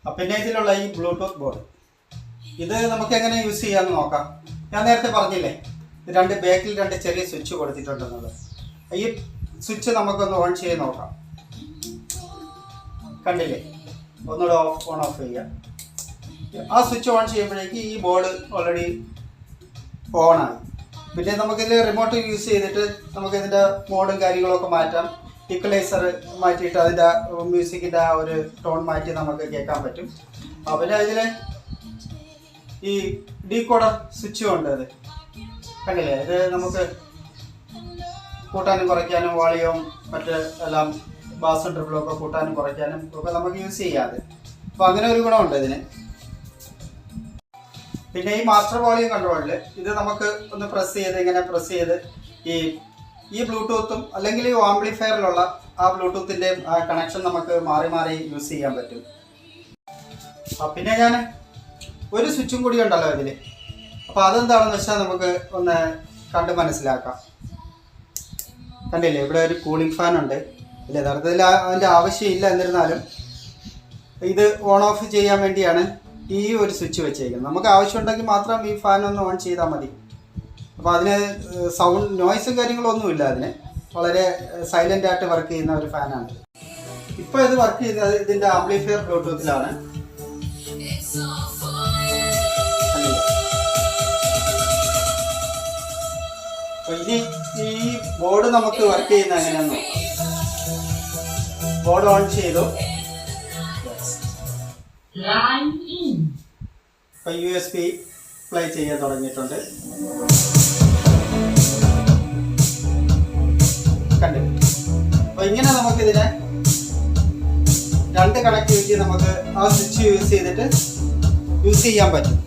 പിന്നെ ഇതിലുള്ള ഈ ബ്ലൂടൂത്ത് ബോർഡ് ഇത് നമുക്ക് എങ്ങനെ യൂസ് ചെയ്യാമെന്ന് നോക്കാം. ഞാൻ നേരത്തെ പറഞ്ഞില്ലേ ബാക്കിൽ രണ്ട് ചെറിയ സ്വിച്ച് കൊടുത്തിട്ടുണ്ടെന്നുള്ളത്. ഈ സ്വിച്ച് നമുക്കൊന്ന് ഓൺ ചെയ്ത് നോക്കാം. കണ്ടില്ലേ, ഒന്നുകൂടെ ഓൺ ഓഫ് ചെയ്യാം. ആ സ്വിച്ച് ഓൺ ചെയ്യുമ്പോഴേക്ക് ഈ ബോർഡ് ഓൾറെഡി ഓണായി. പിന്നെ നമുക്കിതിൽ റിമോട്ട് യൂസ് ചെയ്തിട്ട് നമുക്കിതിൻ്റെ മോഡും കാര്യങ്ങളൊക്കെ മാറ്റാം. ഇക്വലൈസർ മാറ്റിയിട്ട് അതിൻ്റെ മ്യൂസിക്കിൻ്റെ ആ ഒരു ടോൺ മാറ്റി നമുക്ക് കേൾക്കാൻ പറ്റും. പിന്നെ ഇതിൽ ഈ ഡീകോഡർ സ്വിച്ചും ഉണ്ട്. അത് കണ്ടില്ലേ, ഇത് നമുക്ക് കൂട്ടാനും കുറയ്ക്കാനും വോളിയം മറ്റ് എല്ലാം ബാസും ട്രിപ്പിളും ഒക്കെ കൂട്ടാനും കുറയ്ക്കാനും ഒക്കെ നമുക്ക് യൂസ് ചെയ്യാതെ. അപ്പോൾ അങ്ങനെ ഒരു ഗുണമുണ്ട് ഇതിന്. പിന്നെ ഈ മാസ്റ്റർ വോളിയം കൺട്രോളിൽ ഇത് നമുക്ക് ഒന്ന് ഇങ്ങനെ പ്രസ് ചെയ്ത് ഈ ബ്ലൂടൂത്തും അല്ലെങ്കിൽ ഈ ആംപ്ലിഫയറിലുള്ള ആ ബ്ലൂടൂത്തിൻ്റെ ആ കണക്ഷൻ നമുക്ക് മാറി മാറി യൂസ് ചെയ്യാൻ പറ്റും. പിന്നെ ഞാൻ ഒരു സ്വിച്ചും കൂടി ഉണ്ടല്ലോ ഇതിൽ. അപ്പോൾ അതെന്താണെന്ന് വെച്ചാൽ നമുക്ക് ഒന്ന് കണ്ട് മനസ്സിലാക്കാം. കണ്ടില്ലേ, ഇവിടെ ഒരു കൂളിംഗ് ഫാൻ ഉണ്ട്. ഇല്ല, യഥാർത്ഥത്തിൽ അതിൻ്റെ ആവശ്യമില്ല. എന്നിരുന്നാലും ഇത് ഓൺ ഓഫ് ചെയ്യാൻ വേണ്ടിയാണ് ഈ ഒരു സ്വിച്ച് വെച്ചേക്കുന്നത്. നമുക്ക് ആവശ്യമുണ്ടെങ്കിൽ മാത്രം ഈ ഫാൻ ഒന്ന് ഓൺ ചെയ്താൽ മതി. അപ്പോൾ അതിന് നോയ്സും കാര്യങ്ങളൊന്നുമില്ല. അതിന് വളരെ സൈലൻ്റ് ആയിട്ട് വർക്ക് ചെയ്യുന്ന ഒരു ഫാനാണ്. ഇപ്പോൾ ഇത് വർക്ക് ചെയ്യുന്നത് ഇതിൻ്റെ ആംപ്ലിഫയർ ബ്ലൂടൂത്തിലാണ്. അപ്പോൾ ഇനി ഈ ബോർഡ് നമുക്ക് വർക്ക് ചെയ്യുന്ന എങ്ങനെയാണെന്ന് നോക്കാം. ബോർഡ് ഓൺ ചെയ്തു. ഇപ്പോൾ USB പ്ലേ ചെയ്യാൻ തുടങ്ങിയിട്ടുണ്ട്. കണ്ടു. അപ്പോൾ ഇങ്ങനെ നമുക്കിതിനെ രണ്ട് കണക്ടിവിറ്റി നമുക്ക് ആ സ്വിച്ച് യൂസ് ചെയ്തിട്ട് യൂസ് ചെയ്യാൻ പറ്റും.